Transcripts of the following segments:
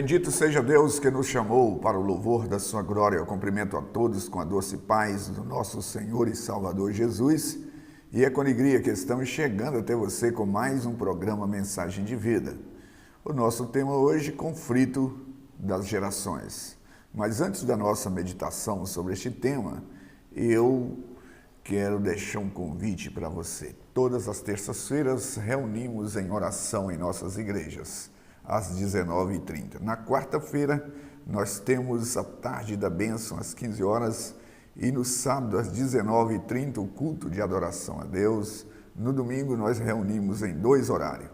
Bendito seja Deus que nos chamou para o louvor da sua glória. Eu cumprimento a todos com a doce paz do nosso Senhor e Salvador Jesus. E é com alegria que estamos chegando até você com mais um programa Mensagem de Vida. O nosso tema hoje, conflito das gerações. Mas antes da nossa meditação sobre este tema, eu quero deixar um convite para você. Todas as terças-feiras reunimos em oração em nossas igrejas, às 19h30. Na quarta-feira, nós temos a tarde da bênção, às 15 horas, e no sábado, às 19h30, o culto de adoração a Deus. No domingo, nós reunimos em dois horários.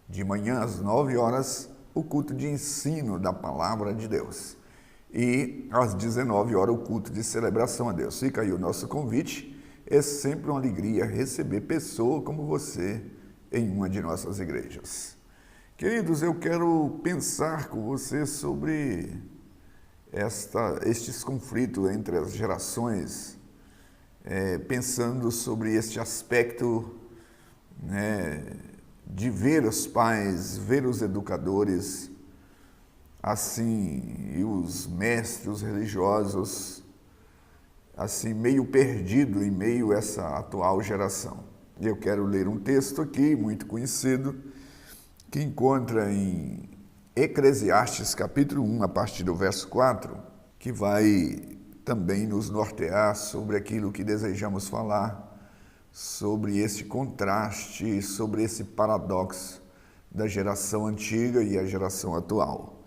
De manhã, às 9 horas, o culto de ensino da Palavra de Deus. E às 19 horas, o culto de celebração a Deus. Fica aí o nosso convite. É sempre uma alegria receber pessoa como você em uma de nossas igrejas. Queridos, eu quero pensar com você sobre estes conflitos entre as gerações, pensando sobre este aspecto, de ver os pais, ver os educadores, assim, e os mestres, os religiosos, assim, meio perdido em meio a essa atual geração. Eu quero ler um texto aqui, muito conhecido, que encontra em Eclesiastes capítulo 1, a partir do verso 4, que vai também nos nortear sobre aquilo que desejamos falar, sobre esse contraste, sobre esse paradoxo da geração antiga e a geração atual.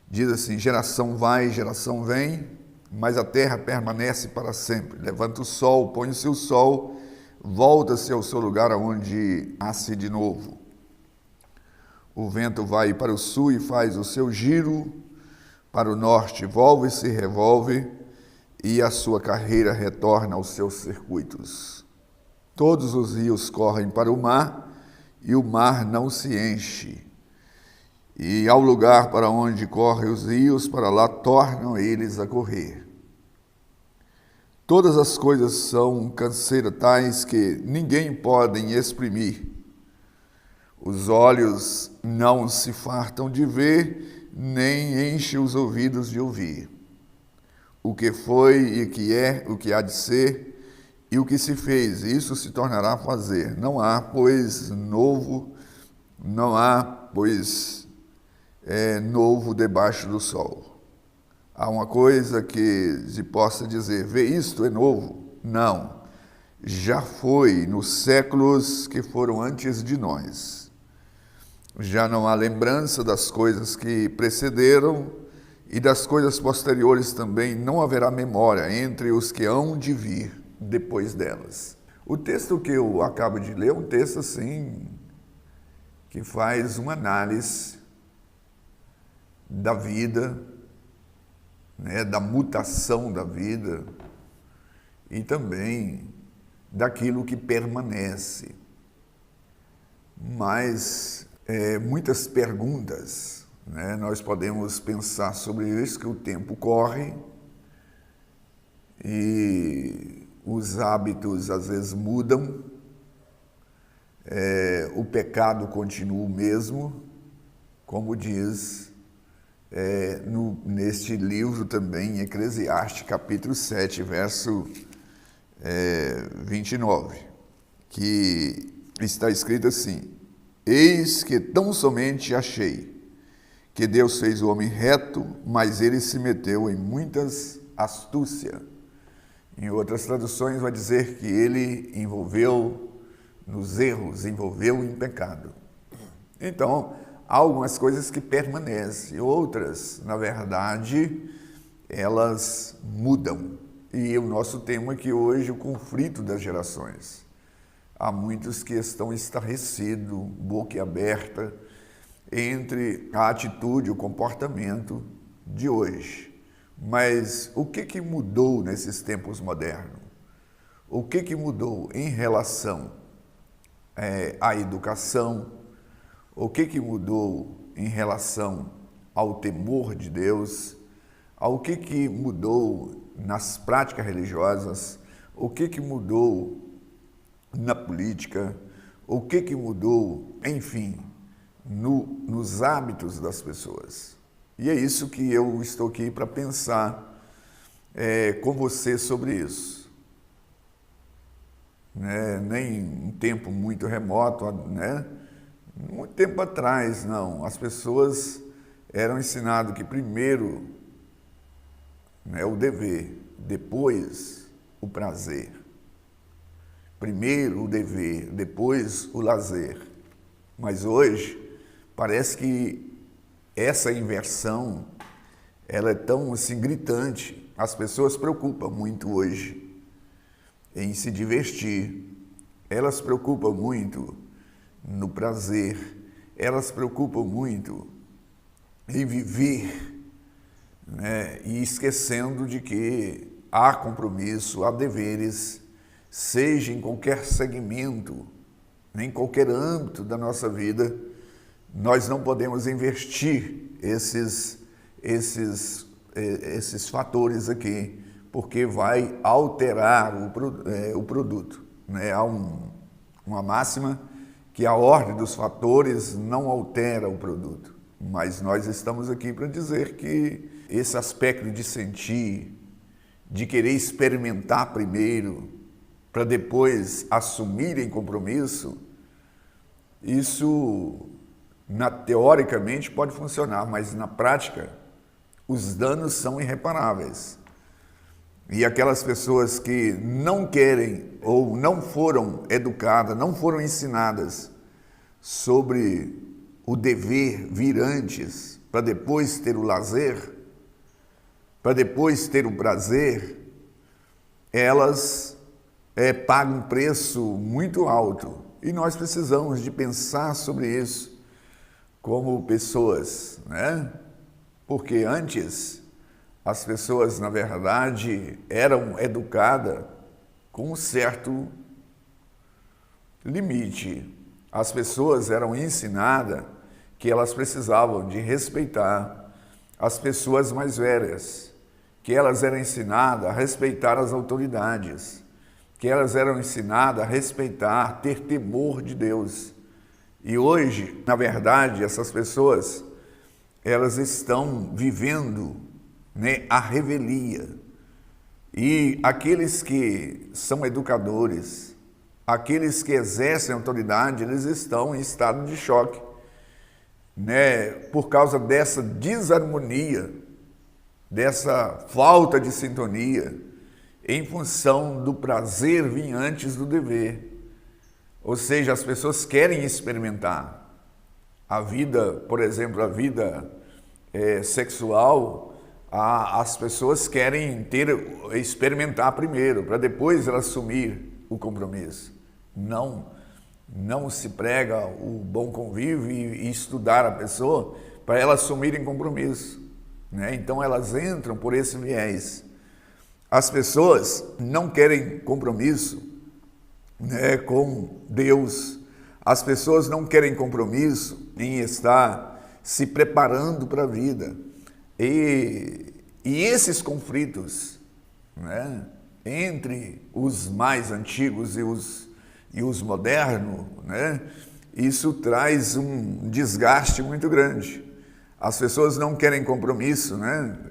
Diz assim: geração vai, geração vem, mas a terra permanece para sempre. Levanta o sol, põe o seu sol, volta-se ao seu lugar aonde nasce de novo. O vento vai para o sul e faz o seu giro, para o norte volve-se e revolve, e a sua carreira retorna aos seus circuitos. Todos os rios correm para o mar, e o mar não se enche. E ao lugar para onde correm os rios, para lá tornam eles a correr. Todas as coisas são canseiras tais que ninguém pode exprimir. Os olhos não se fartam de ver, nem enchem os ouvidos de ouvir. O que foi e que é, o que há de ser, e o que se fez, isso se tornará a fazer. Não há, pois, novo debaixo do sol. Há uma coisa que se possa dizer, vê isto é novo? Não, já foi nos séculos que foram antes de nós. Já não há lembrança das coisas que precederam, e das coisas posteriores também não haverá memória entre os que hão de vir depois delas. O texto que eu acabo de ler é um texto assim, que faz uma análise da vida, da mutação da vida e também daquilo que permanece. Mas muitas perguntas, nós podemos pensar sobre isso, que o tempo corre e os hábitos às vezes mudam, o pecado continua o mesmo, como diz neste livro também, Eclesiastes capítulo 7, verso 29, que está escrito assim: eis que tão somente achei que Deus fez o homem reto, mas ele se meteu em muitas astúcias. Em outras traduções vai dizer que ele envolveu nos erros, envolveu em pecado. Então, há algumas coisas que permanecem, outras, na verdade, elas mudam. E o nosso tema aqui hoje é o conflito das gerações. Há muitos que estão estarrecidos, boca aberta, entre a atitude, o comportamento de hoje. Mas o que mudou nesses tempos modernos? O que mudou em relação à educação? O que mudou em relação ao temor de Deus? O que mudou nas práticas religiosas? O que mudou na política? O que mudou, enfim, nos hábitos das pessoas? E é isso que eu estou aqui para pensar com você sobre isso. Nem um tempo muito remoto, muito tempo atrás, não. As pessoas eram ensinadas que primeiro o dever, depois o prazer. Primeiro o dever, depois o lazer. Mas hoje parece que essa inversão ela é tão assim gritante. As pessoas se preocupam muito hoje em se divertir. Elas se preocupam muito no prazer. Elas se preocupam muito em viver, e esquecendo de que há compromisso, há deveres, seja em qualquer segmento, em qualquer âmbito da nossa vida, nós não podemos investir esses fatores aqui, porque vai alterar o produto. Há uma máxima que a ordem dos fatores não altera o produto, mas nós estamos aqui para dizer que esse aspecto de sentir, de querer experimentar primeiro, para depois assumir em compromisso, isso teoricamente pode funcionar, mas na prática os danos são irreparáveis. E aquelas pessoas que não querem ou não foram educadas, não foram ensinadas sobre o dever vir antes, para depois ter o lazer, para depois ter o prazer, elas pagam um preço muito alto. E nós precisamos de pensar sobre isso como pessoas, Porque antes as pessoas, na verdade, eram educadas com um certo limite. As pessoas eram ensinadas que elas precisavam de respeitar as pessoas mais velhas, que elas eram ensinadas a respeitar as autoridades, que elas eram ensinadas a respeitar, ter temor de Deus. E hoje, na verdade, essas pessoas, elas estão vivendo a revelia. E aqueles que são educadores, aqueles que exercem autoridade, eles estão em estado de choque, por causa dessa desarmonia, dessa falta de sintonia, em função do prazer vir antes do dever. Ou seja, as pessoas querem experimentar a vida, por exemplo, a vida sexual. As pessoas querem experimentar primeiro, para depois elas assumir o compromisso. Não se prega o bom convívio e estudar a pessoa para elas assumirem compromisso. Então elas entram por esse viés. As pessoas não querem compromisso com Deus. As pessoas não querem compromisso em estar se preparando para a vida. E esses conflitos entre os mais antigos e os modernos, isso traz um desgaste muito grande. As pessoas não querem compromisso,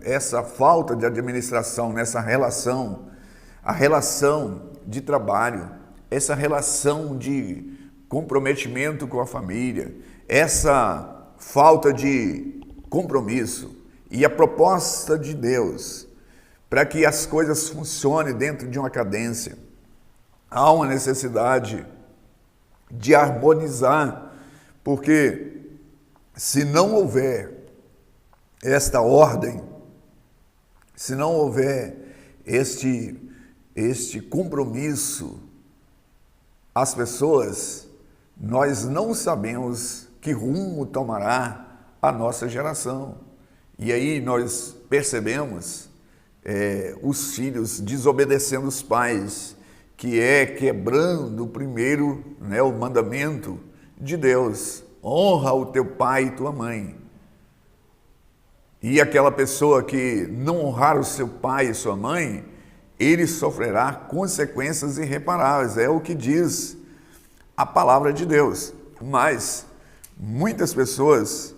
Essa falta de administração nessa relação, a relação de trabalho, essa relação de comprometimento com a família, essa falta de compromisso. E a proposta de Deus, para que as coisas funcionem dentro de uma cadência, há uma necessidade de harmonizar, porque se não houver esta ordem, se não houver este compromisso, as pessoas, nós não sabemos que rumo tomará a nossa geração. E aí nós percebemos os filhos desobedecendo os pais, que quebrando primeiro o mandamento de Deus: honra o teu pai e tua mãe. E aquela pessoa que não honrar o seu pai e sua mãe, ele sofrerá consequências irreparáveis. É o que diz a palavra de Deus. Mas muitas pessoas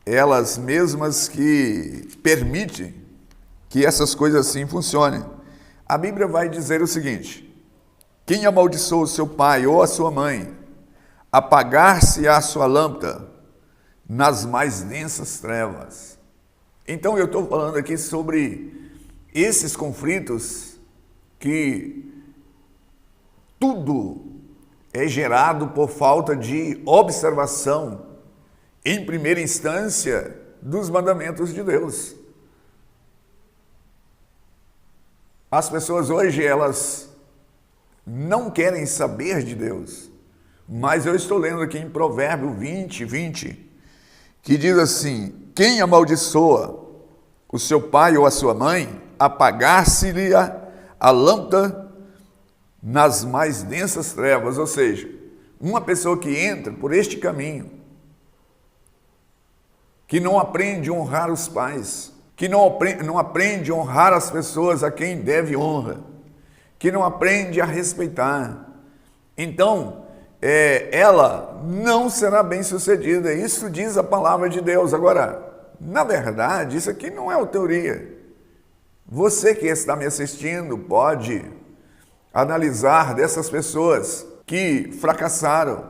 elas mesmas que permitem que essas coisas assim funcionem. A Bíblia vai dizer o seguinte: quem amaldiçoa o seu pai ou a sua mãe, apagar-se a sua lâmpada nas mais densas trevas. Então eu estou falando aqui sobre esses conflitos que tudo é gerado por falta de observação, em primeira instância, dos mandamentos de Deus. As pessoas hoje, elas não querem saber de Deus, mas eu estou lendo aqui em Provérbio 20, que diz assim: quem amaldiçoa o seu pai ou a sua mãe, apagar-se-lhe a lâmpada nas mais densas trevas. Ou seja, uma pessoa que entra por este caminho, que não aprende a honrar os pais, que não aprende a honrar as pessoas a quem deve honra, que não aprende a respeitar, então ela não será bem-sucedida. Isso diz a palavra de Deus. Agora, na verdade, isso aqui não é uma teoria. Você que está me assistindo pode analisar dessas pessoas que fracassaram,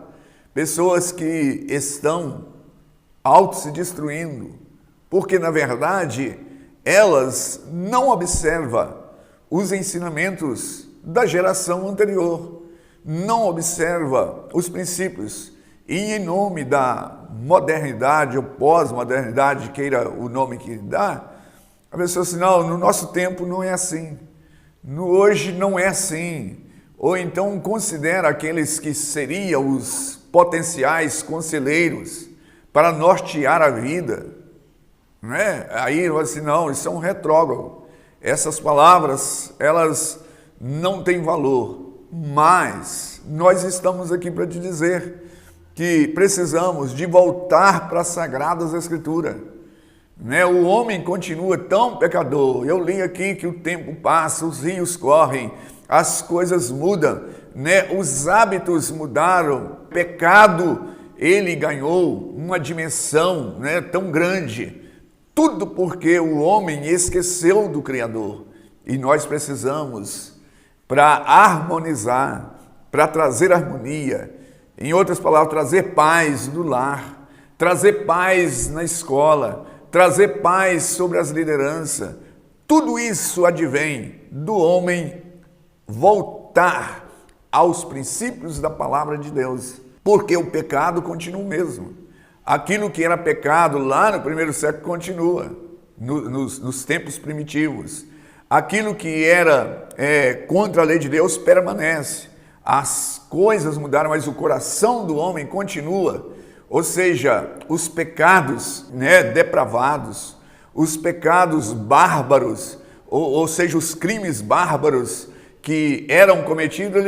pessoas que estão se destruindo, porque na verdade elas não observam os ensinamentos da geração anterior, não observam os princípios, e em nome da modernidade ou pós-modernidade, queira o nome que dá, a pessoa assim: não, no nosso tempo não é assim, no hoje não é assim. Ou então considera aqueles que seriam os potenciais conselheiros para nortear a vida, não é? Aí vai assim: não, isso é um retrógrado, essas palavras, elas não têm valor. Mas nós estamos aqui para te dizer que precisamos de voltar para as Sagradas Escrituras. O homem continua tão pecador. Eu li aqui que o tempo passa, os rios correm, as coisas mudam, os hábitos mudaram. O pecado, ele ganhou uma dimensão tão grande. Tudo porque o homem esqueceu do Criador. E nós precisamos, para harmonizar, para trazer harmonia, em outras palavras, trazer paz no lar, trazer paz na escola, trazer paz sobre as lideranças. Tudo isso advém do homem voltar aos princípios da palavra de Deus, porque o pecado continua o mesmo. Aquilo que era pecado lá no primeiro século continua, nos tempos primitivos. Aquilo que era contra a lei de Deus permanece. As coisas mudaram, mas o coração do homem continua. Ou seja, os pecados depravados, os pecados bárbaros, ou seja, os crimes bárbaros que eram cometidos,